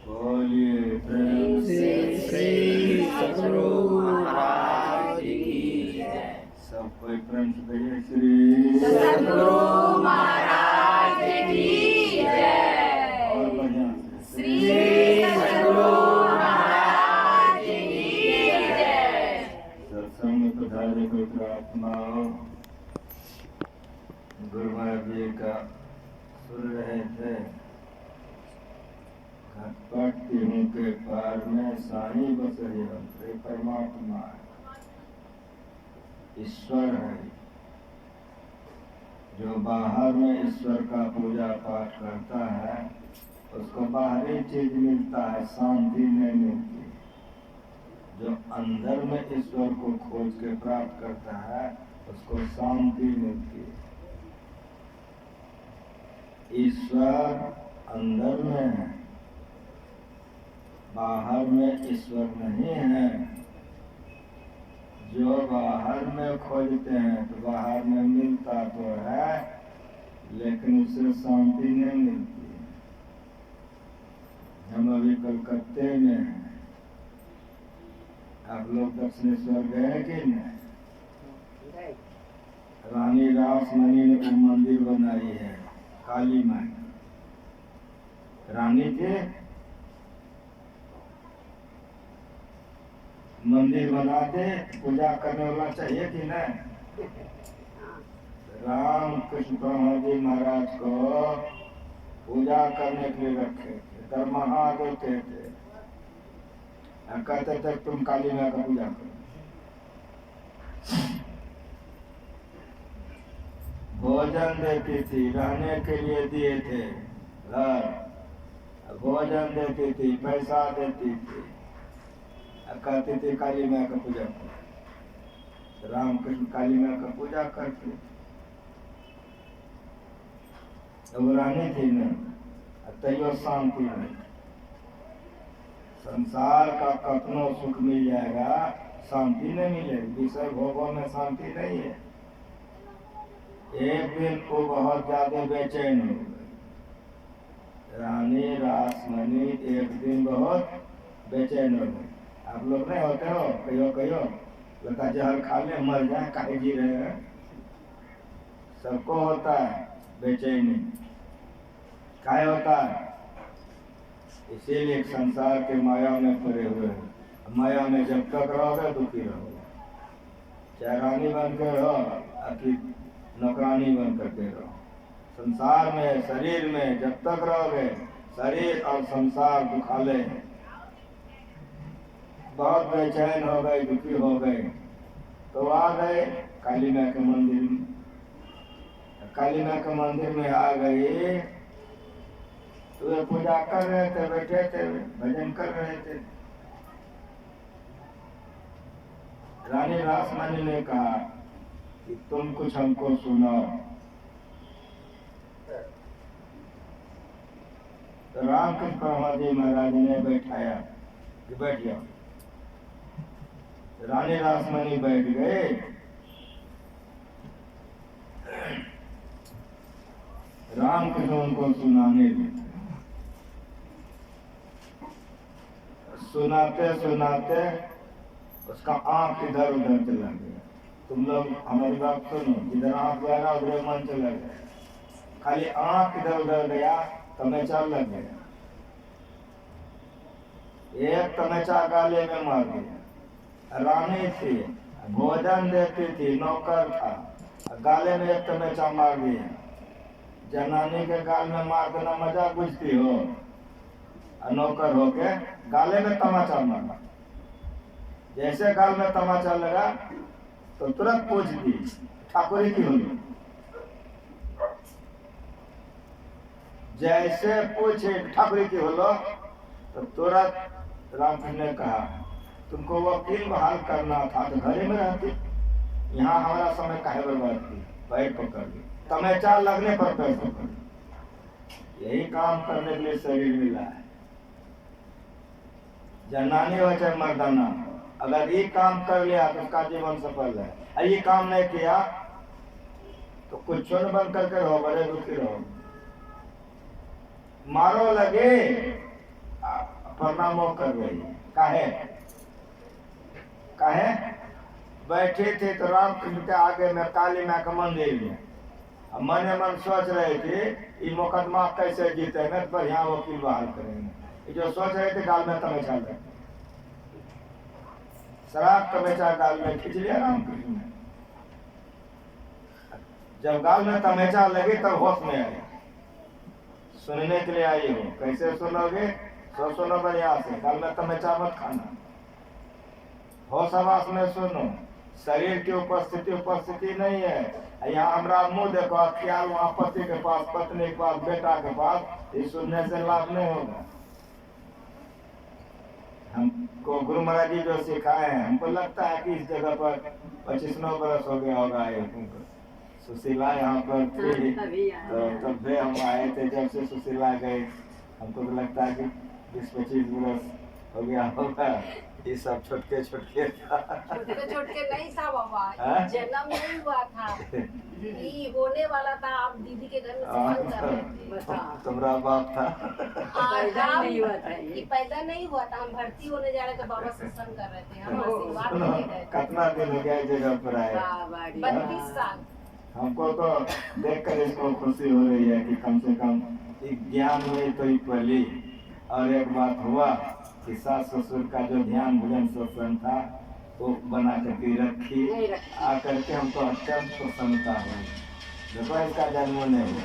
बोलिए प्रेम से श्री सद्गुरु महाराज की जय। सब कोई प्रेम से कहिए श्री सद्गुरु महाराज की जय। और बढ़िया से श्री सद्गुरु महाराज की जय। सत्संग में पधारे पवित्र आत्माओं, गुरु महाराज जी का सुन रहे थे। घटपट तिहु के पार में साई बस रहे परमात्मा ईश्वर है। जो बाहर में ईश्वर का पूजा पाठ करता है उसको बाहरी चीज मिलता है, शांति नहीं मिलती। जो अंदर में ईश्वर को खोज के प्राप्त करता है उसको शांति मिलती है। ईश्वर अंदर में है, बाहर में ईश्वर नहीं है। जो बाहर में खोजते हैं तो बाहर में मिलता तो है, लेकिन उससे शांति नहीं मिलती। हम अभी कलकत्ते में हैं। आप लोग दक्षिणेश्वर गए कि नहीं? रानी रासमणी ने वो मंदिर बनाई है, काली माई रानी थे। मंदिर बना दे, पूजा करने वाला चाहिए कि नहीं? राम कृष्ण जी महाराज को पूजा करने के लिए रखे थे, दरमहा देते थे। कहते थे तुम काली माँ का पूजा करो। भोजन देती थी, रहने के लिए दिए थे घर, भोजन देती थी, पैसा देती थी। कहते थे काली माँ का पूजा करो। राम कृष्ण काली माँ का पूजा करते। अब रानी थी न, तैयो शांति नहीं। संसार का कतनो सुख मिल जाएगा, शांति नहीं मिलेगी। विषय भोगों में शांति नहीं है। एक दिन को बहुत ज्यादा बेचैन हो गई। रानी रासमणी एक दिन बहुत बेचैन हो गई। आप लोग नहीं होते हो? कहियो लता जहर खा ले मर जाए, काहे जी रहे हैं? सबको होता है बेचैनी। काहे होता है? इसीलिए संसार के माया में पड़े हुए हैं। माया में जब तक रहोगे दुखी रहोगे, चाहे रानी बन के रहो अथी नौकरानी बन करके रहो। संसार में शरीर में जब तक रहोगे, शरीर और संसार दुखाले हैं। बहुत बेचैन हो गए, दुखी हो गए, तो आ गए काली माँ के मंदिर में। काली माँ के मंदिर में आ गए तो वे पूजा कर रहे थे, बैठे थे, भजन कर रहे थे। रानी रासमणी ने कहा कि तुम कुछ हमको सुनाओ। तो रामकृष्ण जी महाराज ने बैठाया कि बैठ जाओ। रानी रासमणी बैठ गए। रामकृष्ण उनको सुनाने लगे। सुनाते सुनाते उसका आंख इधर उधर चला गया। तुम लोग हमारी बात सुनो, जिधर आंख गया उधर मन चला गया। खाली आंख इधर उधर गया, तमैचा लग गया। एक तमैचा गाले में मार दिया। रानी थी, भोजन देती थी, नौकर था, गाले में एक तमैचा मार दिया। जनानी के गाल में मार देना मजाक बुझती हो? नौकर होके गाले में तमाचा मारा। जैसे गाल में तमाचा लगा तो तुरंत पूछ दी ठाकुरी की होगी। जैसे पूछे ठाकुरी की होलो तो तुरंत रामकृष्ण ने कहा तुमको वकील बहाल करना था तो घर में रहती, यहाँ हमारा समय काहे बर्बाद की? पैर पकड़ ली, तमैचा लगने पर पैर पकड़ ली। यही काम करने के लिए शरीर मिला है। जनानी हो चाहे मर्दाना, अगर ये काम कर लिया तो उसका जीवन सफल है। ये काम नहीं किया तो कुछ न बन करके रहो, बड़े दुखी रहो। मारो लगे प्रणामो कर रही। काहे काहे बैठे थे तो रामकृष्ण के आगे में काली माँ का मंदिर में, मने मन सोच रहे थे ये मुकदमा कैसे जीतेंगे, तो बढ़िया वकील बहाल करेंगे। जो सोच रहे थे गाल में तमेचा लगे, शराब तमेचा गाल में खींच लिया रामकृष्ण ने। जब गाल में तमेचा लगी तब होश में आए। सुनने के लिए आई हो, कैसे सुनोगे? सुनो बढ़िया से, गाल में तमेचा मत खाना, होश आवास में सुनो। शरीर की उपस्थिति नहीं है। यहाँ हमारा मुंह देखो, ख्याल वहाँ पति के पास, पत्नी के पास, बेटा के पास, ये सुनने से लाभ नहीं होगा। हमको गुरु महाराज जी जो सिखाए हैं, हमको लगता है कि इस जगह पर 25-9 बरस हो गया होगा ये तुमको। सुशीला यहाँ पर थी तो तब भी हम आए थे। जब से सुशीला गए हमको तो लगता है कि 20-25 बरस हो गया होगा। ये सब छोटके छोटके नहीं था बाबा, जन्म नहीं हुआ था, ये होने वाला था। आप दीदी के घर में सत्संग कर रहे थे। तुम्हारा बाप था? ये पैदा नहीं हुआ था, हम भर्ती होने जा रहे थे, बाबा सत्संग कर रहे थे, हम आशीर्वाद लेके गए थे। कितना दिन हो गया जगह पर आए? 32 साल। हमको तो देखकर इसको खुशी हो रही है कि कम से कम ज्ञान में तो पहली। और एक बात हुआ कि सास ससुर का जो ध्यान भजन सत्संग था वो बना करके रखी, आकर के हमको अत्यंत प्रसन्नता हुई। देखो इसका जन्म नहीं हुआ,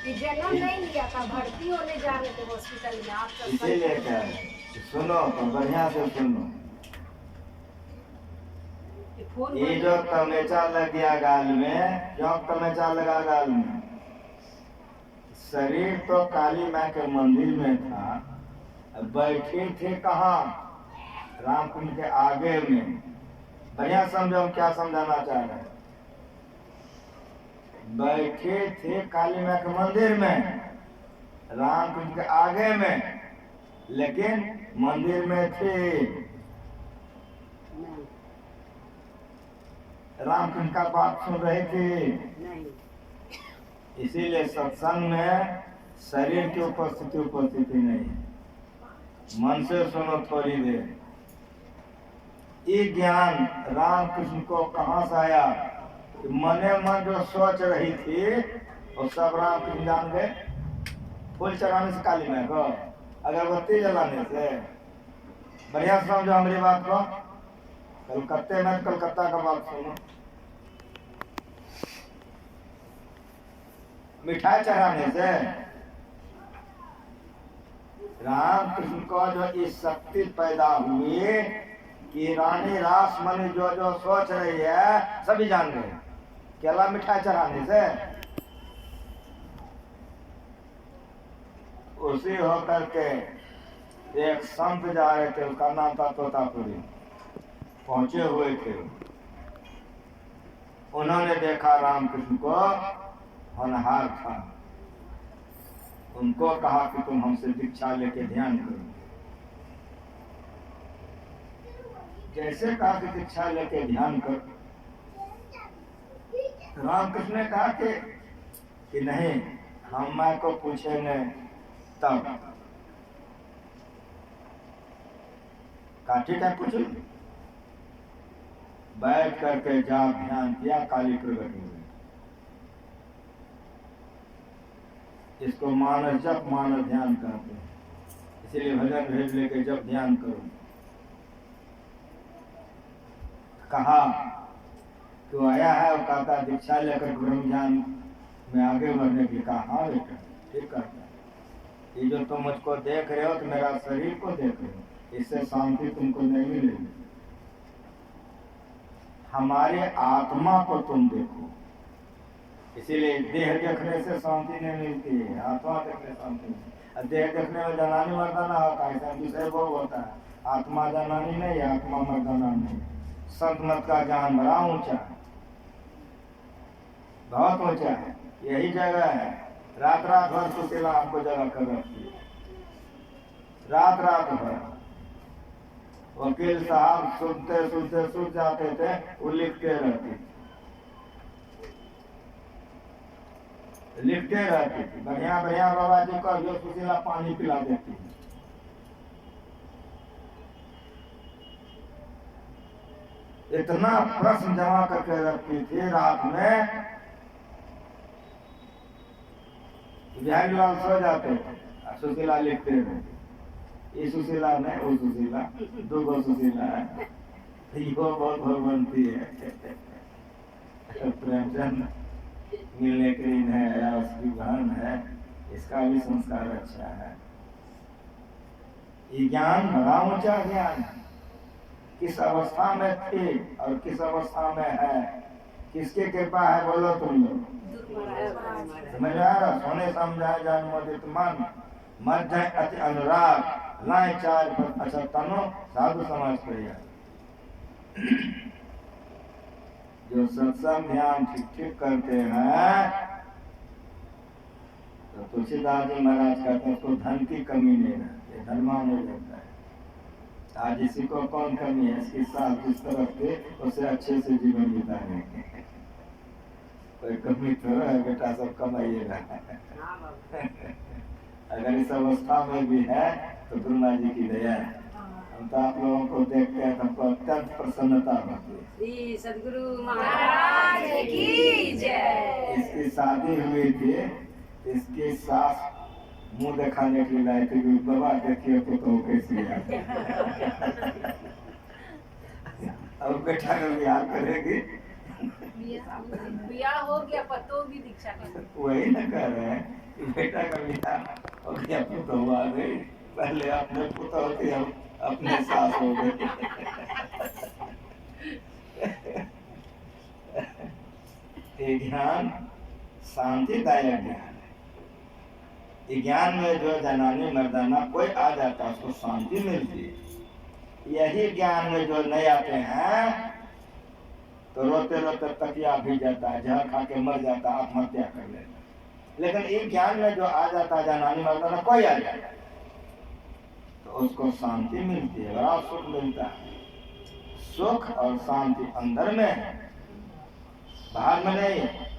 ये जन्म नहीं लिया था, भर्ती होने जा रहे थे हॉस्पिटल में। आप इसीलिए क्या सुनो तो बढ़िया से सुनो। ये जो तमेचा लग गया गाल में, क्यों तमेचा लगा गाल में? शरीर तो काली माँ के मंदिर में था, बैठे थे कहाँ? रामकुंड के आगे में। बढ़िया समझो हम क्या समझाना चाह रहे हैं। बैठे थे काली माँ के मंदिर में, रामकुंड के आगे में, लेकिन मंदिर में थे। रामकृष्ण का बात सुन रहे थे। इसीलिए सत्संग में शरीर की उपस्थिति नहीं है। मन से सुनो थोड़ी देर। ये ज्ञान रामकृष्ण को कहाँ से आया? मने मन जो सोच रही थी वो सब रामकृष्ण जान गए। फूल चढ़ाने से काली माँ को, अगरबत्ती जलाने से। बढ़िया समझो हमारी बात को। कलकत्ते में कलकत्ता का बात सुनो। मिठाई चढ़ाने से रामकृष्ण को जो इस शक्ति पैदा हुई कि रानी रासमणी जो जो सोच रही है सभी जान गए। केला मिठाई चढ़ाने से उसी होकर के एक संत जा रहे थे, उसका नाम था तोतापुरी, पहुंचे हुए थे। उन्होंने देखा रामकृष्ण को होनहार था। उनको कहा कि तुम हमसे दीक्षा लेके ध्यान करो। जैसे कहा कि दीक्षा लेके ध्यान करो, रामकृष्ण ने कहा कि नहीं, हम माँ को पूछेंगे तब। कहा ठीक है पूछो। बैठ करके जा ध्यान किया, काली प्रकट हो गई। इसको मानस जप मानस ध्यान करते हैं। इसीलिए भजन भेज लेके जब ध्यान करो। कहा तो आया है और कहता दीक्षा लेकर ब्रह्म ज्ञान में आगे बढ़ने की। कहा हाँ बेटा ठीक करता है। ये जो तुम मुझको देख रहे हो तो मेरा शरीर को देख रहे हो, इससे शांति तुमको नहीं मिलेगी। हमारे आत्मा को तुम देखो। इसीलिए देह देखने से शांति नहीं मिलती है, आत्मा देखने शांति नहीं। देह देखने में जनानी मर्दाना होता है, ऐसा दूसरे भोग होता है। आत्मा जनानी नहीं, आत्मा मर्दाना नहीं। संत मत का ज्ञान बड़ा ऊंचा है, बहुत ऊंचा है। यही जगह है। रात रात भर सुशीला हमको जगह कर रखती है। रात रात भर वकील साहब सुनते सुनते सुन जाते थे, वो लिखते रहते। लिखते रहती थी, बढ़िया बढ़िया बाबा जी को जो सुशीला पानी पिला देती थी। इतना प्रश्न जमा करके रखती थी रात में, बिहारी लाल सो जाते थे, सुशीला लिखते थे, ये सुशीला नहीं वो सुशीला, दो सुशीला है, यो बहुत भगवंती है। प्रेमचंद मिलने के लिए है या उसकी बहन है, इसका भी संस्कार अच्छा है। ये ज्ञान बड़ा ऊंचा ज्ञान है, किस अवस्था में थे और किस अवस्था में है, किसके कृपा है बोलो तुम लोग, समझ आ रहा? सोने समझाए जान मोदित मन, मत जाए अति अनुराग, लाए चार पर अच्छा तनो साधु समाज प्रिय। जो सत्संग ध्यान ठीक ठीक करते हैं, तो तुलसीदास जी महाराज कहते हैं उसको धन की कमी नहीं रहती, धनवान हो जाता है। आज इसी को कौन कमी है, इसके साथ जिस तरफ थे उससे अच्छे से जीवन बिताने कोई कमी थोड़ा है बेटा, सब कमाइएगा। अगर इस अवस्था में भी है तो गुरु महाराज जी की दया है। हम तो आप लोगों को देखते हैं, हमको अत्यंत प्रसन्नता होती है। सदगुरु महाराज की जय। इसकी शादी हुई थी, इसकी सास मुंह दिखाने के लिए लाई थी, बाबा देखिए तो कैसी है। अब बेटा का ब्याह करेगी, ब्याह हो गया, पतो भी दीक्षा कर, वही न कर रहे हैं, बेटा का ब्याह हो गया, पुतौ आ गई, पहले अपने पुतौ के अपने सास हो गए। ये ज्ञान शांतिदायक ज्ञान है। ज्ञान में जो जनानी मर्दाना कोई आ जाता है उसको शांति मिलती है। यही ज्ञान में जो नहीं आते हैं तो रोते रोते तकिया भी जाता है, जहर खा के मर जाता है, आत्महत्या कर लेता। लेकिन इस ज्ञान में जो आ जाता है जनानी मर्दाना कोई आ जाता है तो उसको शांति मिलती है, बड़ा सुख मिलता है। सुख और शांति अंदर में है, बाहर में नहीं है।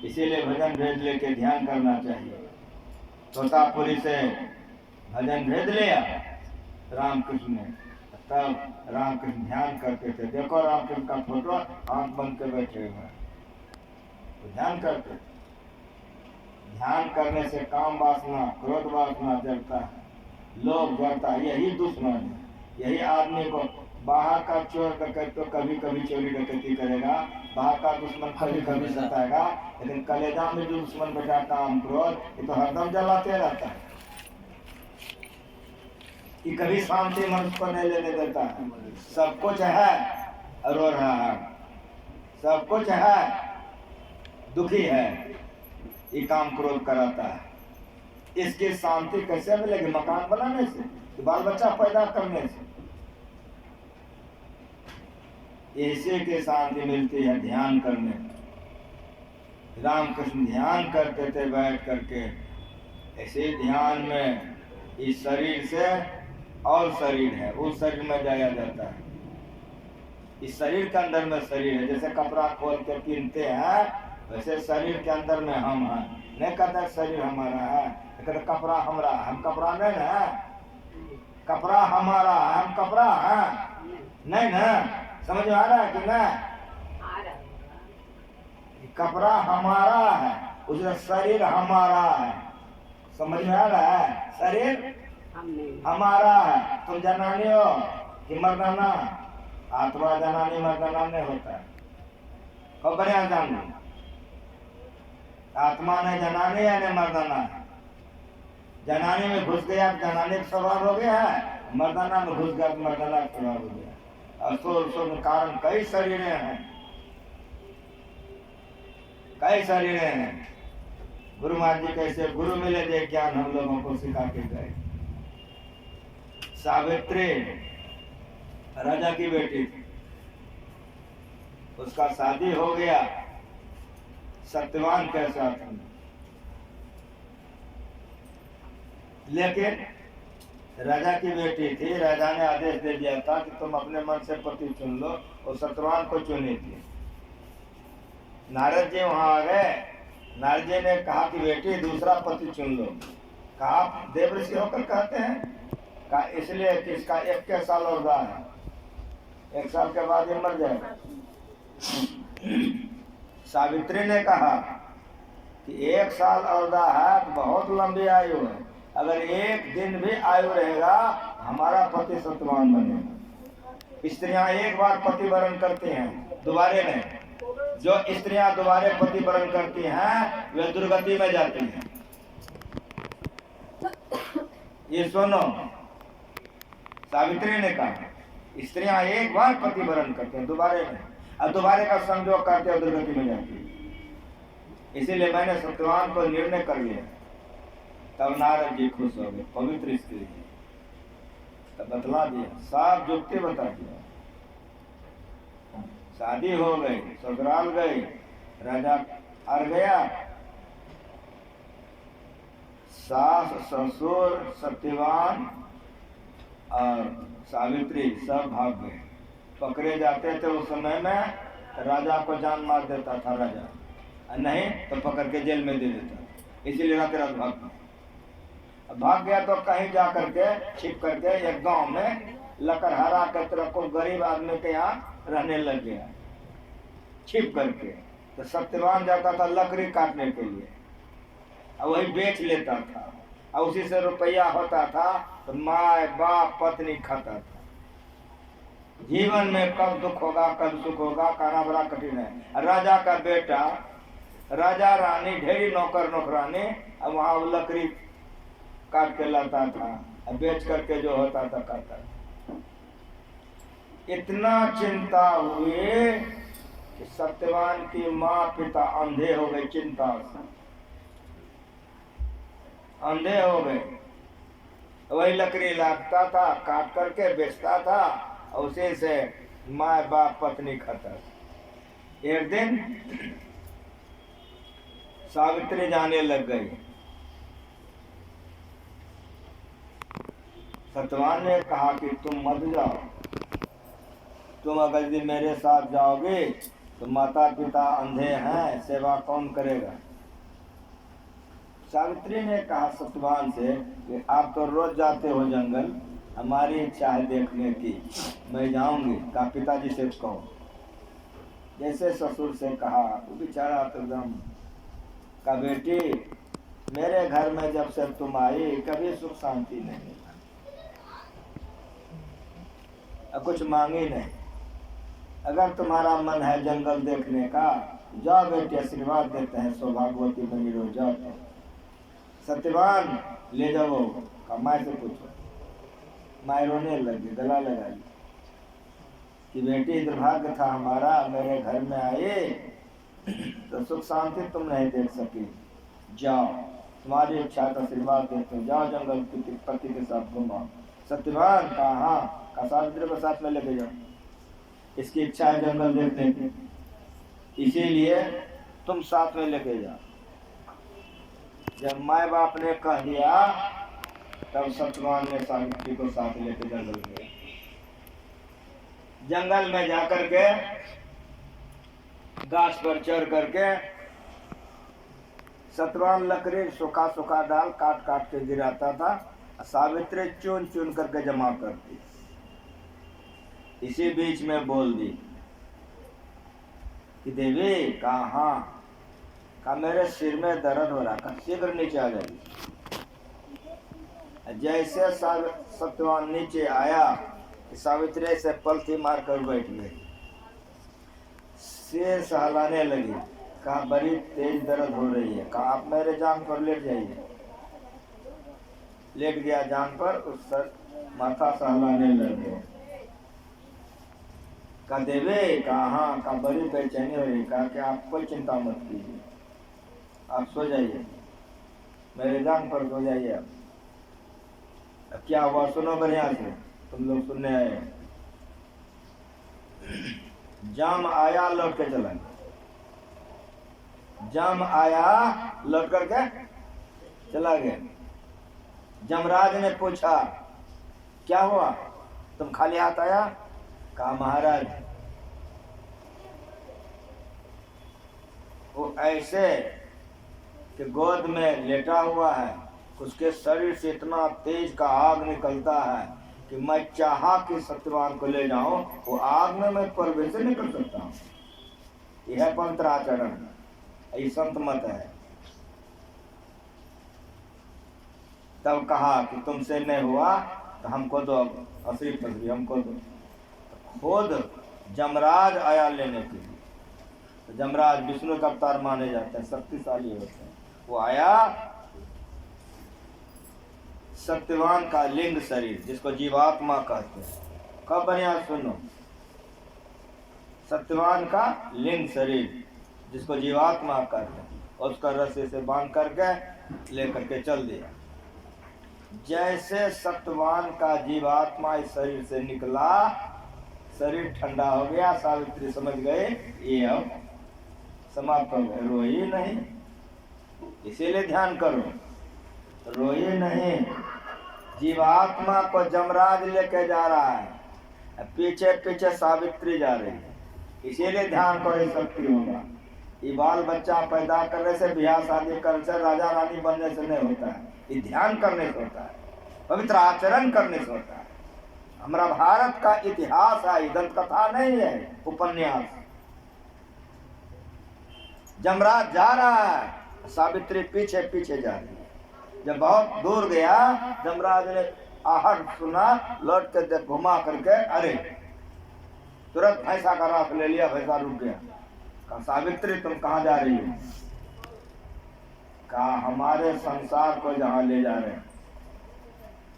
इसीलिए भजन भेद लेके ध्यान करना चाहिए। तोतापुरी से भजन भेद लिया रामकृष्ण ने, तब रामकृष्ण ध्यान करते थे। देखो रामकृष्ण का फोटो, आंख बंद के बैठे हुए हैं, तो ध्यान करते। ध्यान करने से काम वासना, क्रोध वासना जलता है, लोभ जलता है। यही दुश्मन है, यही आदमी को बाहर का चोर तो कभी कभी चोरी डकैती करेगा, बाहर का दुश्मन कभी कभी सताएगा, लेकिन कलेजा में जो दुश्मन बैठा काम क्रोध, ये तो हरदम जलाते रहता है। कि कभी शांति मनुष्य को नहीं लेने देता है। सब कुछ है रो रहा है, सब कुछ है दुखी है, ये काम क्रोध कराता है। इसकी शांति कैसे मिलेगी? मकान बनाने से, बाल बच्चा पैदा करने से। इसी की शांति मिलती है ध्यान करने। रामकृष्ण ध्यान करते थे बैठ करके, ऐसे ध्यान में इस शरीर से और शरीर है, उस शरीर में जाया जाता है। इस शरीर के अंदर में शरीर है, जैसे कपड़ा खोल के पहनते हैं वैसे शरीर के अंदर में हम हैं। नहीं कहते शरीर हमारा है, कहते कपड़ा हमारा, हम कपड़ा नहीं ना, कपड़ा हमारा, हम कपड़ा है नहीं ना। समझ में आ रहा है कि ना? कपड़ा हमारा है, उसका शरीर हमारा है। समझ में आ रहा है? शरीर हमारा है। तुम जनानी हो कि मर्दाना? आत्मा जनानी मर्दाना नहीं होता है। और बढ़िया जान लो, आत्मा ने जनानी है नहीं मर्दाना है। जनानी में घुस गया जनानी का स्वभाव हो गया है, मर्दाना में घुस गया मर्दाना का स्वभाव हो गया। और कारण कई शरीरें हैं, कई शरीरें हैं। गुरु महाराज जी कैसे गुरु मिले थे, ज्ञान हम लोगों को सिखा के गए। सावित्री राजा की बेटी थी, उसका शादी हो गया सत्यवान के साथ। लेकिन राजा की बेटी थी, राजा ने आदेश दे दिया था कि तुम अपने मन से पति चुन लो, और सत्यवान को चुनी थी। नारद जी वहां आ गए, नारद जी ने कहा कि बेटी दूसरा पति चुन लो। कहा आप देवऋषि होकर कहते हैं? कहा इसलिए कि इसका 21 साल और रहा है, 1 साल के बाद ये मर जाएगा। सावित्री ने कहा कि 1 साल और है तो बहुत लंबी आयु है, अगर 1 दिन भी आयु रहेगा हमारा पति सत्यवान बनेगा। स्त्रियां एक बार पति वरण करती हैं, दोबारे नहीं। जो स्त्रियां दोबारे पति वरण करती हैं वे दुर्गति में जाती हैं। ये सुनो, सावित्री ने कहा स्त्रियां एक बार पति वरण करती हैं, दोबारे नहीं, और दोबारे का संयोग करते हैं दुर्गति में जाती है। इसीलिए मैंने सत्यवान को निर्णय कर लिया। तब नारद जी खुश हो गए, पवित्र स्त्री है, तब बतला दिया, साफ जुक्ति बता दिया। शादी हो गई, ससुराल गई, राजा हार गया, सास ससुर सत्यवान और सावित्री सब भाग गए। पकड़े जाते थे उस समय में, राजा को जान मार देता था राजा, नहीं तो पकड़ के जेल में दे देता। इसीलिए रात रात भाग गया। तो कहीं जा करके छिप करके एक गांव में लकड़हारा के तरह को गरीब आदमी के यहाँ रहने लग गया, छिप करके। तो सत्यवान जाता था लकड़ी काटने के लिए, और वही बेच लेता था, और उसी से रुपया होता था तो माँ बाप पत्नी खाता था। जीवन में कब दुख होगा कब सुख होगा कहना बड़ा कठिन है। राजा का बेटा, राजा रानी, ढेरी नौकर नौकरानी, अब वहाँ लकड़ी काट के लाता था, बेच करके जो होता था खाता था। इतना चिंता हुए कि सत्यवान की माँ पिता अंधे हो गए, चिंता से अंधे हो गए। वही लकड़ी लाता था, काट करके बेचता था, और उसी से माँ बाप पत्नी खाता था। एक दिन सावित्री जाने लग गई। सत्यवान ने कहा कि तुम मत जाओ, तुम अगर यदि मेरे साथ जाओगे तो माता पिता अंधे हैं, सेवा कौन करेगा। सावित्री ने कहा सत्यवान से कि आप तो रोज जाते हो जंगल, हमारी इच्छा है देखने की, मैं जाऊंगी। का पिताजी से कहो। जैसे ससुर से कहा, वो बेचारा तो एकदम का बेटी मेरे घर में जब से तुम आई कभी सुख शांति नहीं, कुछ मांगी नहीं। अगर तुम्हारा मन है जंगल देखने का, जाओ बेटी, आशीर्वाद देते हैं, सौभाग्यवती बनी रहो, जाओ। सत्यवान ले जाओ, माँ से पूछो। माँ रोने लगी, गला लगाई कि बेटी दुर्भाग्य था हमारा, मेरे घर में आए तो सुख शांति तुम नहीं देख सकी, जाओ, तुम्हारी इच्छा का आशीर्वाद देते हो, जाओ जंगल की पति के साथ घुमाओ। सत्यवान कहा का सावित्री को साथ में लेके जाओ, इसकी इच्छा है जंगल देखने की, इसीलिए तुम साथ में लेके जाओ। जब माँ बाप ने कह दिया तब सत्यवान ने सावित्री को साथ लेके जंगल गए। जंगल में जाकर के घास पर चढ़ करके सत्यवान लकड़ी सूखा सूखा डाल काट काट के गिराता था, सावित्री चुन चुन करके जमा करती। इसी बीच में बोल दी कि देवी कहाँ, का मेरे सिर में दर्द हो रहा, का शीघ्र नीचे आ जाएगी। जैसे सत्यवान नीचे आया, सावित्री से पलथी मारकर बैठ गई, सिर सहलाने लगी। कहा बड़ी तेज दर्द हो रही है, कहा आप मेरे जांघ पर लेट जाइए। लेट गया जांघ पर, उस सर माथा सहलाने लगे। कहा देवे कहा, का बड़ी बेचैनी हो रही, कहा कि आप कोई चिंता मत कीजिए, आप सो जाइए, मेरे जांघ पर सो जाइए। आप क्या हुआ सुनो बढ़िया से, तुम लोग सुनने आए। जाम आया लौट के चला, जाम आया लौट करके चला गया। जमराज ने पूछा क्या हुआ, तुम खाली हाथ आया। कहा महाराज वो ऐसे कि गोद में लेटा हुआ है, उसके शरीर से इतना तेज का आग निकलता है कि मैं चाहा कि सत्यवान को ले जाऊं, वो आग में मैं प्रवेश नहीं कर सकता हूँ। यह है पवित्र आचरण, यही संत मत है। तब कहा कि तुमसे नहीं हुआ तो हमको दो असली पसरी, हमको दो। खुद जमराज आया लेने के लिए। तो जमराज विष्णु का अवतार माने जाते हैं, शक्तिशाली होते हैं। वो आया सत्यवान का लिंग शरीर, जिसको जीवात्मा कहते हैं। कब बढ़िया सुनो, सत्यवान का लिंग शरीर जिसको जीवात्मा कहते हैं, और उसका रस्से से बांध करके लेकर के चल दिया। जैसे सत्यवान का जीवात्मा इस शरीर से निकला, शरीर ठंडा हो गया। सावित्री समझ गए ये अब समाप्त हो गए। रोई नहीं, इसीलिए ध्यान करो, रोई नहीं। जीवात्मा को जमराज लेके जा रहा है, पीछे पीछे सावित्री जा रही है, इसीलिए ध्यान करो, शक्ति होगा। ये बाल बच्चा पैदा करने से, ब्याह शादी करने से, राजा रानी बनने से नहीं होता है, ये ध्यान करने से होता है, पवित्र आचरण करने से होता है। हमारा भारत का इतिहास है, दंत कथा नहीं है, उपन्यास। जमराज जा रहा है, सावित्री पीछे पीछे जा रही है। जब बहुत दूर गया, जमराज ने आहट सुना, लौट के घुमा करके, अरे तुरंत भैंसा का रास ले लिया। भैंसा रुक गया। कहा सावित्री तुम कहाँ जा रही हो? कहा हमारे संसार को जहाँ ले जा रहे हैं।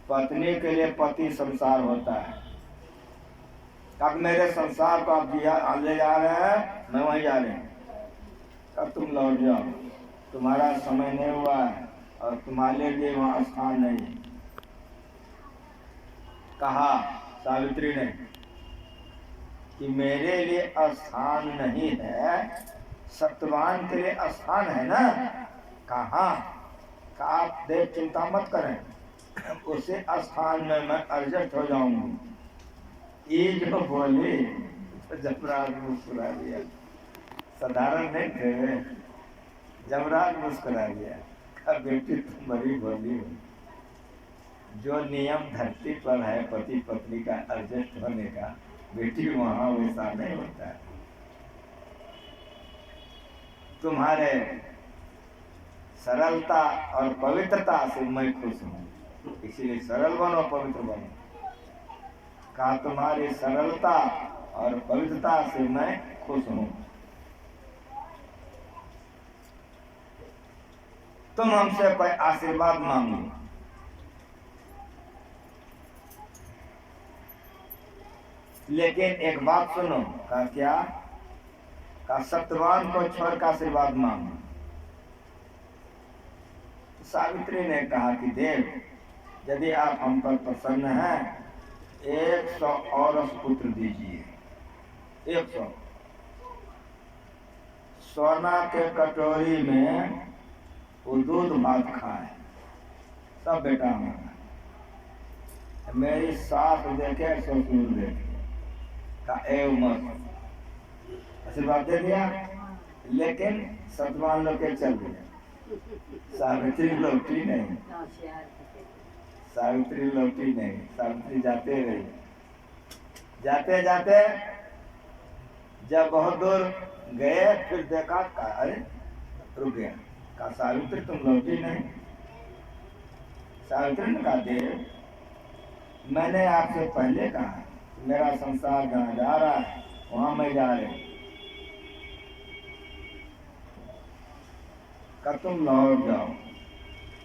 पत्नी के लिए पति संसार होता है। अब मेरे संसार को आप ले जा रहे हैं, मैं वहीं जा रही हूँ। अब तुम लौट जाओ, तुम्हारा समय नहीं हुआ है और तुम्हारे लिए वहाँ स्थान नहीं। कहा सावित्री ने कि मेरे लिए स्थान नहीं है, सत्यवान के लिए स्थान है ना। कहा आप देव चिंता मत करें, उसे स्थान में मैं एडजस्ट हो जाऊंगी। ये जो बोली तो जमराज मुस्कुरा दिया। साधारण नहीं थे, जमराज मुस्कुरा दिया। कहा बेटी तुम बड़ी बोली हो, जो नियम धरती पर है पति पत्नी का एडजस्ट होने का, बेटी वहां वैसा नहीं होता है। तुम्हारे सरलता और पवित्रता से मैं खुश हूँ, इसीलिए सरल बनो, पवित्र बनो। कहा तुम्हारी सरलता और पवित्रता से मैं खुश हूँ। तुम हमसे कोई आशीर्वाद मांगो। लेकिन एक बात सुनो। कहा क्या? कहा सत्यवान को छोड़ का आशीर्वाद मांगो। सावित्री ने कहा कि देव, यदि आप हम पर प्रसन्न हैं, 100 और पुत्र दीजिए। 100 सोना के कटोरी में वो दूध भात खाए, सब बेटा हमारा। मेरी सास देखे, ससुर देखे, का मत आशीर्वाद दे दिया। लेकिन सत्यवान लोग के चल दिया। सावित्री लौटी नहीं, सावित्री लौटी नहीं। सावित्री जाते रही। जाते जाते जब बहुत दूर गए, फिर देखा, अरे रुक गया। कहा सावित्री तुम लौटी नहीं। सावित्री ने कहा देव, मैंने आपसे पहले कहा मेरा संसार जहाँ जा रहा है वहां मैं जा रही। कहा तुम लौट जाओ,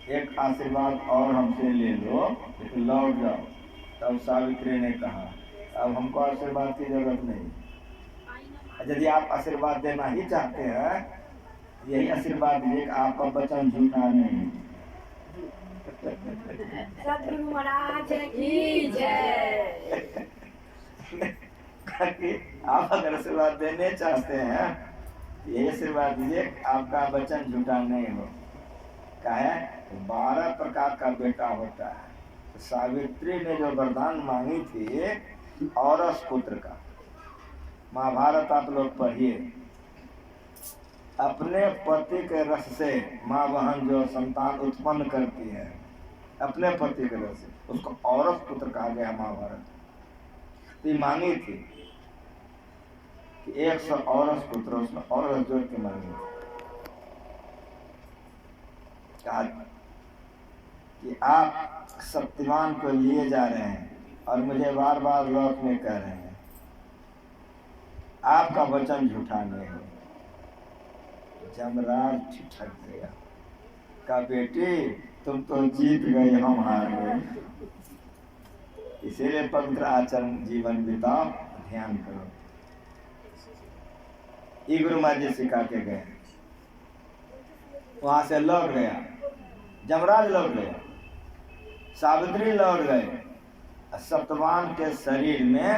एक आशीर्वाद और हमसे ले लो, लेकिन लौट जाओ। तब सावित्री ने कहा अब हमको आशीर्वाद की जरूरत नहीं। यदि आप आशीर्वाद देना ही चाहते हैं, यही आशीर्वाद दीजिए, आपका वचन झूठा नहीं। सद्गुरु महाराज की जय। आप अगर आशीर्वाद देने चाहते हैं, यही आशीर्वाद दीजिए, आपका वचन झूठा नहीं हो। कहे 12 प्रकार का बेटा होता है। सावित्री ने जो वरदान मांगी थी औरस पुत्र का, महाभारत आप लोग पढ़िए। अपने पति के रस से माँ बहन जो संतान उत्पन्न करती है अपने पति के रस से, उसको औरस पुत्र कहा गया महाभारत। ये मांगी थी कि 100 औरस पुत्र, उसमें औरस जोड़ के मांगी थी। कहा कि आप शक्तिमान को लिए जा रहे हैं और मुझे बार बार लौटने कह रहे हैं, आपका वचन झूठा नहीं है। जमराज ठिठक गया, कहा बेटी तुम तो जीत गई, हम हार गए। इसीलिए पवित्र आचरण जीवन बिताओ, ध्यान करो। ये गुरु महाराज जी सिखा के गए। वहां से लौट गया, जमराज लौट गया, सावित्री लौट गए। सत्यवान के शरीर में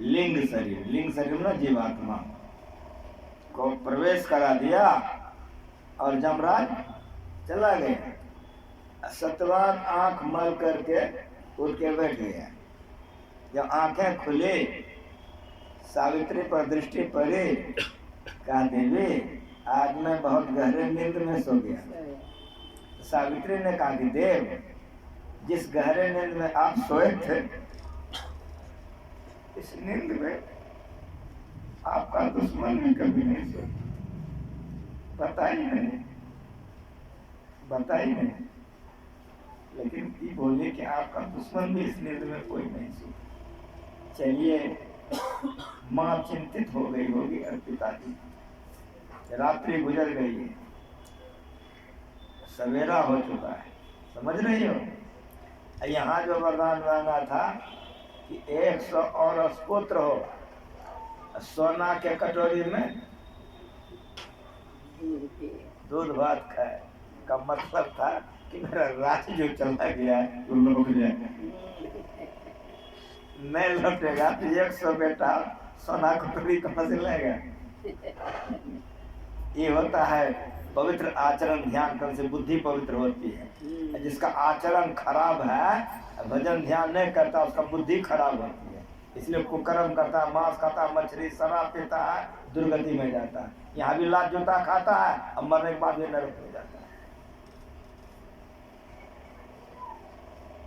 लिंग शरीर में जीवात्मा को प्रवेश करा दिया और जमराज चला गया। सत्यवान आंख मल करके उठ के बैठ गया। जब आंखें खुली, सावित्री पर दृष्टि पड़ी, कहा देवी आज मैं बहुत गहरे नींद में सो गया। सावित्री ने कहा कि देव जिस गहरे नींद में आप सोए थे, इस नींद में आपका दुश्मन भी कभी नहीं सोया। बताई नहीं, लेकिन ये बोले कि आपका दुश्मन भी इस नींद में कोई नहीं सोया। चलिए, माँ चिंतित हो गई होगी और पिताजी, रात्रि गुजर गई है, सवेरा हो चुका है, समझ रही हो। यहाँ जो वरदान मांगा था कि 100 औरस पुत्र हो, सोना के कटोरी में दूध भात खाए, का मतलब था कि मेरा राशि जो चला गया है वो लौट जाए, नहीं लौटेगा तो 100 बेटा सोना कटोरी कहाँ से लाएगा। ये होता है पवित्र आचरण। ध्यान करने से बुद्धि पवित्र होती है। जिसका आचरण खराब है, भजन ध्यान नहीं करता, उसका बुद्धि खराब होती है। इसलिए कुकर्म करता है, मांस खाता है, मछली शराब पीता है, दुर्गति में जाता है। यहाँ भी लात जूता खाता है, अब मरने के बाद भी नरक में जाता है।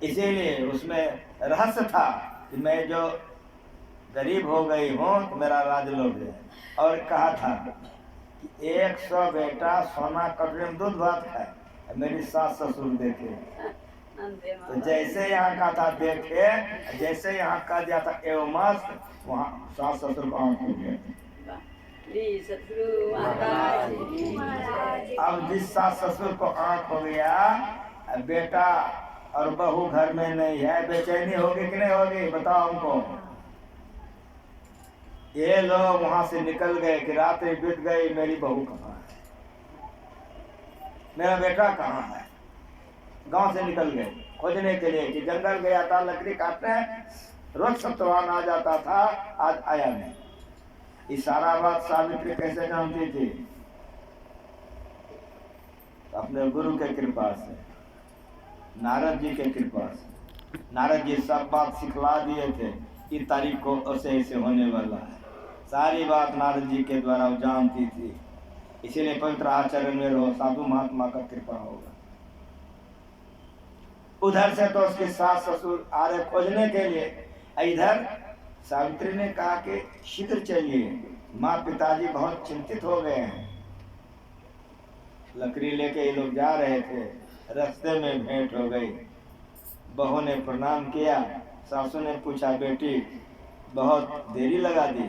इसीलिए उसमें रहस्य था कि मैं जो गरीब हो गई हूँ तो मेरा राज लौट जाए। और कहा था कि 100 बेटा सोना कटोरी में दूध भात खाए, मेरी सास ससुर देखे। तो जैसे यहाँ का था देखे, जैसे यहाँ का दिया था एवं मस्त, वहाँ सास ससुर को आंख हो गया। अब जिस सास ससुर को आंख हो गया, बेटा और बहू घर में नहीं है, बेचैनी होगी कि नहीं होगी, बताओ हमको। ये लोग वहां से निकल गए कि रात्रि बीत गई, मेरी बहू कहाँ है, मेरा बेटा कहाँ है। गांव से निकल गए खोजने के लिए कि जंगल गया था लकड़ी काटने, रोज सत्यवान आ जाता था, आज आया नहीं। ये सारा बात सावित्री कैसे जानती थी? अपने गुरु के कृपा से, नारद जी के कृपा से। नारद जी सब बात सिखला दिए थे, इस तारीख को ऐसे ऐसे होने वाला है। सारी बात नारद जी के द्वारा वो जानती थी। इसीलिए पवित्र आचरण में रहो, साधु महात्मा का कृपा होगा। उधर से तो उसके सास ससुर आ रहे खोजने के लिए, इधर सावित्री ने कहा कि शीघ्र चलिए, माँ पिताजी बहुत चिंतित हो गए हैं। लकड़ी लेके ये लोग जा रहे थे, रास्ते में भेंट हो गई। बहू ने प्रणाम किया, सासू ने पूछा बेटी बहुत देरी लगा दी।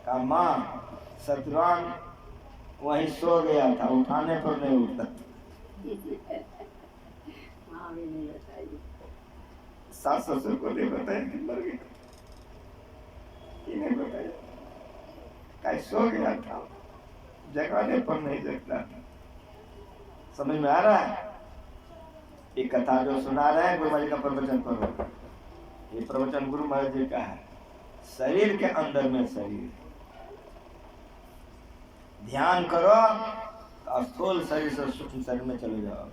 कहा माँ सत्यवान वहीं सो गया था, उठाने पर नहीं उठता। सास ससुर को नहीं बताया कि मर गया, नहीं बताया, कहीं सो गया था, जगाने पर नहीं जगता। समझ में आ रहा है? ये कथा जो सुना रहे हैं गुरु महाराज का प्रवचन पर, ये प्रवचन गुरु महाराज जी का है। शरीर के अंदर में शरीर, ध्यान करो तो स्थूल शरीर से सूक्ष्म शरीर में चले जाओ।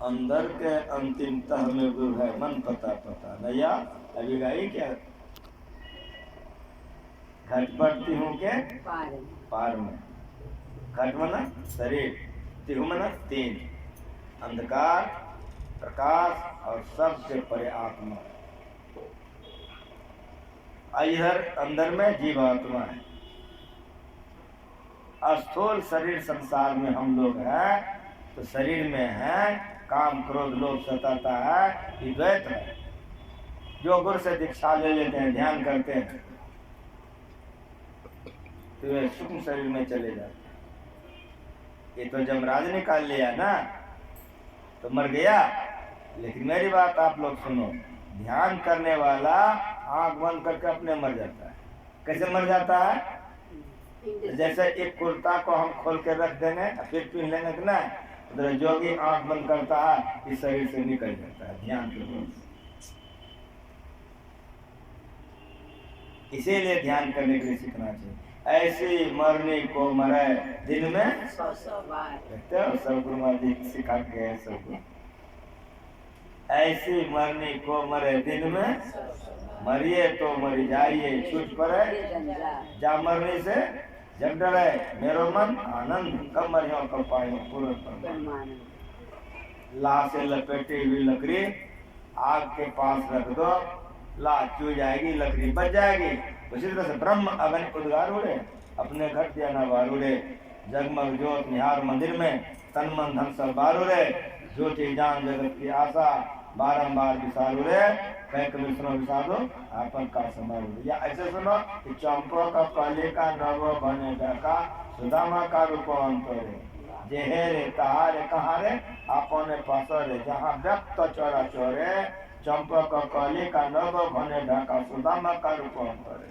अंदर के अंतिम तह में गुरु है, मन पता पता नैया अभी गाई क्या घट पड़ती हूँ के पार में। घट मना शरीर, तिहु मना तीन, अंधकार, प्रकाश और सबसे परे आत्मा। इधर अंदर में जीवात्मा है। स्थूल शरीर संसार में हम लोग हैं, तो शरीर में है काम क्रोध लोभ सताता है, ये द्वैत है। जो गुरु से दीक्षा ले लेते हैं, ध्यान करते हैं, तो वे सूक्ष्म शरीर में चले जाते हैं। ये तो जमराज निकाल लिया ना, तो मर गया। लेकिन मेरी बात आप लोग सुनो, ध्यान करने वाला आंख बंद करके अपने मर जाता है। कैसे मर जाता है? जैसे एक कुर्ता को हम खोल के रख देंगे फिर पहन लेंगे कि ना, उधर जोगी आंख बंद करता है, इस शरीर से निकल जाता है ध्यान के। इसीलिए ध्यान करने के लिए सीखना चाहिए। ऐसी मरने को मरे दिन में 100 बार। देखते हो सब गुरु महाराज जी सिखा के गए सबको। ऐसी मरने को मरे दिन में मरिए तो मरी जाइए, छूट पड़े जा मरने से जब डरे मेरो मन आनंद, कब मरियो कब पाइयो पूर्ण। लाश से लपेटी हुई लकड़ी आग के पास रख दो, लाश चू जाएगी, लकड़ी बच जाएगी। उसी तरह से ब्रह्म अग्नि उद्गार उड़े, अपने घर दिया ना बार उड़े, जगमग ज्योत निहार मंदिर में, तन मन धन सब बार उड़े, ज्योति जान जगत की आशा बारंबार विसार उड़े, कह कभी सुनो विसारो आपन का समय उड़े। या ऐसे सुनो कि चंपो का पहले का नव बने का सुदामा का रूप अंतरे, जेहे रे तहारे कहारे आपने पासरे, जहाँ व्यक्त चोरा चोरे चंपक कली का नव घने ढाका सुदामा का रूप अंतरे,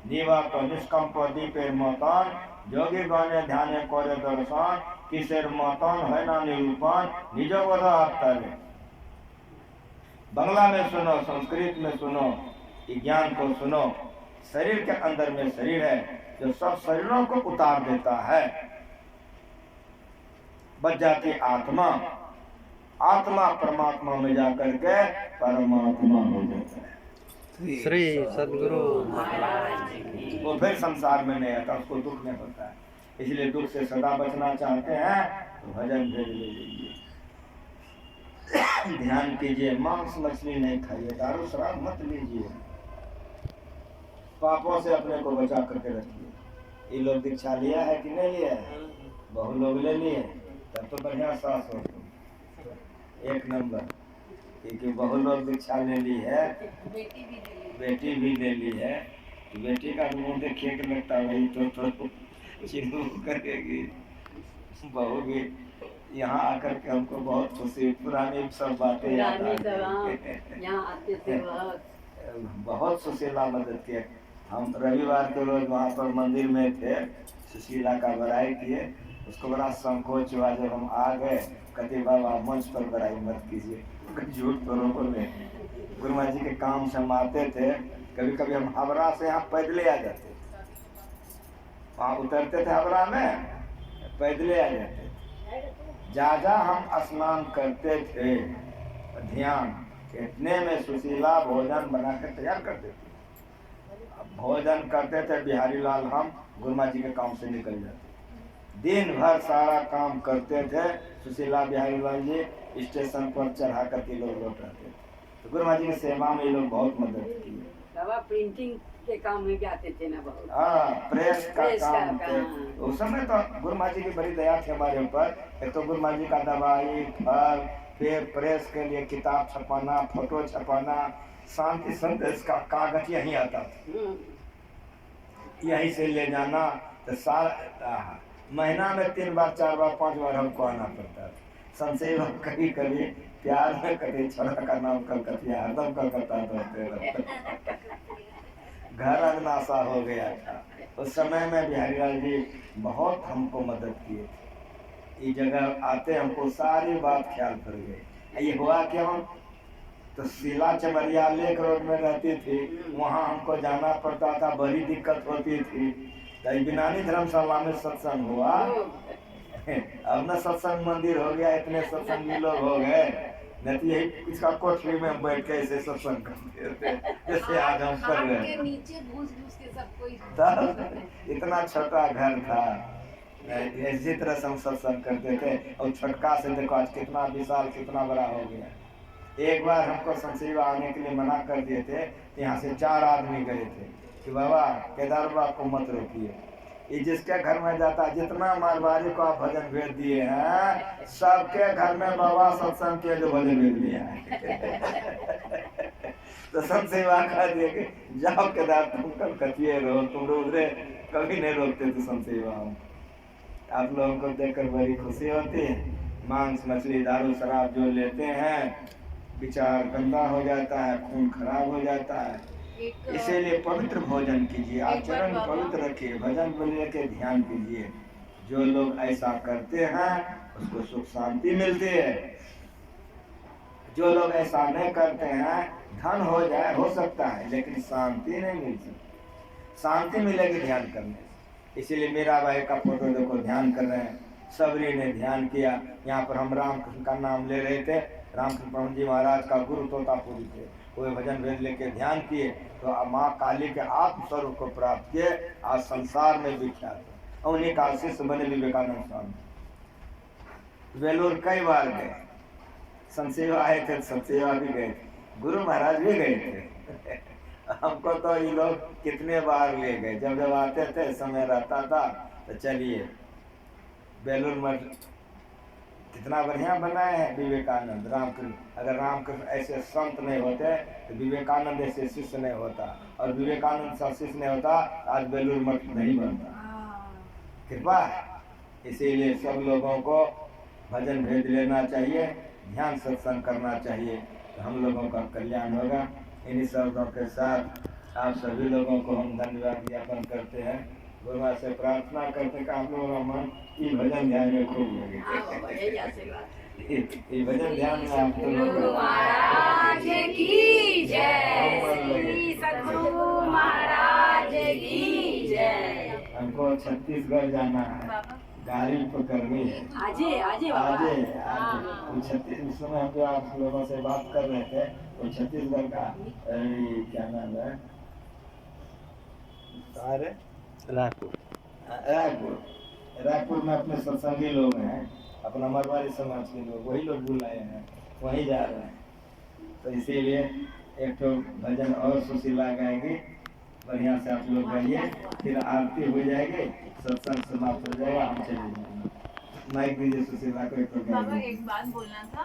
दीवा तो निष्कंप दीपेर मतन, जोगी गणे ध्याने करे दर्शन, किसेर मतन है ना निरूपण, निजो बोध आत्तरे। बांग्ला में सुनो, संस्कृत में सुनो, ज्ञान को सुनो। शरीर के अंदर में शरीर है जो सब शरीरों को उतार देता है, बच जाती आत्मा। आत्मा परमात्मा में जाकर के परमात्मा हो जाता है। श्री सद्गुरु वो फिर संसार में नहीं आता, उसको दुख नहीं होता है। इसलिए दुख से सदा बचना चाहते हैं तो भजन भेज लीजिए, ध्यान कीजिए, मांस मछली नहीं खाइए, दारू शराब मत लीजिए, पापों से अपने को बचा करके रखिए। ये लोग दीक्षा लिया है कि नहीं लिया है? बहुत लोग ले लिए, तब तो बढ़िया सास हो, एक नंबर। क्योंकि बहुत लोग दीक्षा ले ली है, बेटी भी ले ली है, बेटी का मुंह देखिए कि लगता है वही तो चिन्ह करेगी। बहू भी यहाँ आकर के हमको बहुत खुशी, पुरानी सब बातें याद आती है। बहुत सुशीला मदद किए। हम रविवार के रोज वहाँ पर मंदिर में थे, सुशीला का बड़ाई किए, उसको बड़ा संकोच हुआ जब हम आ गए। कहते बाबा मंच पर बड़ाई मत कीजिए, झूठ तो रोको ले। गुरु महाराज जी के काम से हम आते थे, कभी कभी हम हावड़ा से यहाँ पैदले आ जाते, वहाँ उतरते थे हावड़ा में, पैदले आ जाते। जा हम स्नान करते थे, ध्यान इतने में सुशीला भोजन बना कर तैयार करते थे। भोजन करते थे बिहारी लाल, हम गुरु महाराज जी के काम से निकल जाते। दिन भर सारा काम करते थे, सुशीला बिहारी लाल जी स्टेशन पर चढ़ा करके लोग लौट आते थे। तो गुरु महाराज जी की सेवा में ये लोग बहुत मदद की। प्रिंटिंग के काम में भी आते थे ना बहुत। हाँ, प्रेस का काम थे उस समय। तो गुरु महाराज जी की बड़ी दया थी हमारे ऊपर। एक तो गुरु महाराज जी का दवाई, फल, फिर प्रेस के लिए किताब छपाना, फोटो छपाना, शांति संदेश का कागज यहीं आता था, यहीं से ले जाना। तो सारा महीना में 3 बार 4 बार 5 बार हमको आना पड़ता था। संशय कभी कभी प्यार में कभी छोरा का नाम कलकतिया, हरदम कलकत्ता रहते। घर अंगनासा हो गया था। उस समय में बिहारी लाल जी बहुत हमको मदद किए थे। ये जगह आते हमको सारी बात ख्याल कर गए। ये हुआ कि हम तो शीला चमरिया लेक रोड में रहती थी, वहाँ हमको जाना पड़ता था, बड़ी दिक्कत होती थी। बिनानी धर्मशाला में सत्संग हुआ, अब न सत्संग मंदिर हो गया, इतने सत्संगी लोग हो गए, नहीं तो यही इसका कोठरी में बैठ के ऐसे सत्संग करते थे जैसे आज हम कर रहे हैं। नीचे घुस के सब कोई इतना छोटा घर था, इसी तरह से हम सत्संग करते थे। और छटका से देखो आज कितना विशाल कितना बड़ा हो गया। एक बार हमको संसीवा आने के लिए मना कर दिए थे, तो यहाँ से 4 आदमी गए थे कि बाबा केदार बाबा को मत रोकिए, ये जिसके घर में जाता है, जितना मारवाड़ी को आप भजन भेज दिए हैं सबके घर में बाबा सत्संग के जो भजन भेज दिया है। तो संसेवा कह दिए कि जाओ केदार तुम कल कथिए रहो, तुम रोज रे कभी नहीं रोकते थे संसेवा। आप लोगों को देखकर बड़ी खुशी होती है। मांस मछली दारू शराब जो लेते हैं विचार गंदा हो जाता है, खून खराब हो जाता है। इसीलिए पवित्र भोजन कीजिए, आचरण पवित्र रखिए, भजन को लेकर ध्यान कीजिए। जो लोग ऐसा करते हैं उसको सुख शांति मिलती है। जो लोग ऐसा नहीं करते हैं धन हो जाए हो सकता है लेकिन शांति नहीं मिलती। शांति मिलेगी ध्यान करने से। इसीलिए मीरा बाई का फोटो देखो, ध्यान कर रहे हैं, सबरी ने ध्यान किया। यहाँ पर हम रामकृष्ण का नाम ले रहे थे, रामकृष्ण परमहंस जी महाराज का गुरु तोतापुरी थे, कोई भजन भेद लेके ध्यान किए तो माँ काली के आत्म स्वरूप को प्राप्त किए, आज संसार में विख्यात है। और उन्हीं का शिष्य बने विवेकानंद स्वामी। वेलूर कई बार गए, संसेवा आए थे, संसेवा भी गए थे, गुरु महाराज भी गए थे। हमको तो ये लोग कितने बार ले गए, जब जब आते थे समय रहता था तो चलिए। बेलूर मठ कितना बढ़िया बनाए हैं विवेकानंद, रामकृष्ण। अगर रामकृष्ण ऐसे संत नहीं होते तो विवेकानंद ऐसे शिष्य नहीं होता, और विवेकानंद सा शिष्य नहीं होता आज बेलूर मठ नहीं बनता। कृपा है। इसीलिए सब लोगों को भजन भेद लेना चाहिए, ध्यान सत्संग करना चाहिए, तो हम लोगों का कल्याण होगा। इन्हीं शब्दों के साथ आप सभी लोगों को हम धन्यवाद ज्ञापन करते हैं। गुरुमा से प्रार्थना करते कि आप लोगों का मन ये भजन ध्यान में खूब लगे। ये भजन ध्यान में आप लोगों महाराज की जय, सद्गुरु महाराज की जय। हमको छत्तीसगढ़ जाना है, गाड़ी पकड़नी है। आजे तो छत्तीस उस समय हम जो आप लोगों से बात कर रहे थे तो छत्तीसगढ़ का क्या नाम है, रायपुर में अपने सत्संगी लोग हैं, अपना मरवाड़ी समाज के लोग, वही लोग बुलाए हैं, वहीं जा रहे हैं। तो इसीलिए एक तो भजन और सुशीला गाएंगे, बढ़िया से आप लोग गाइए, फिर आरती हो जाएगी, सत्संग समाप्त हो जाएगा, हम चले जाएंगे। माइक दीजिए सुशीला को। बाबा एक बात बोलना था,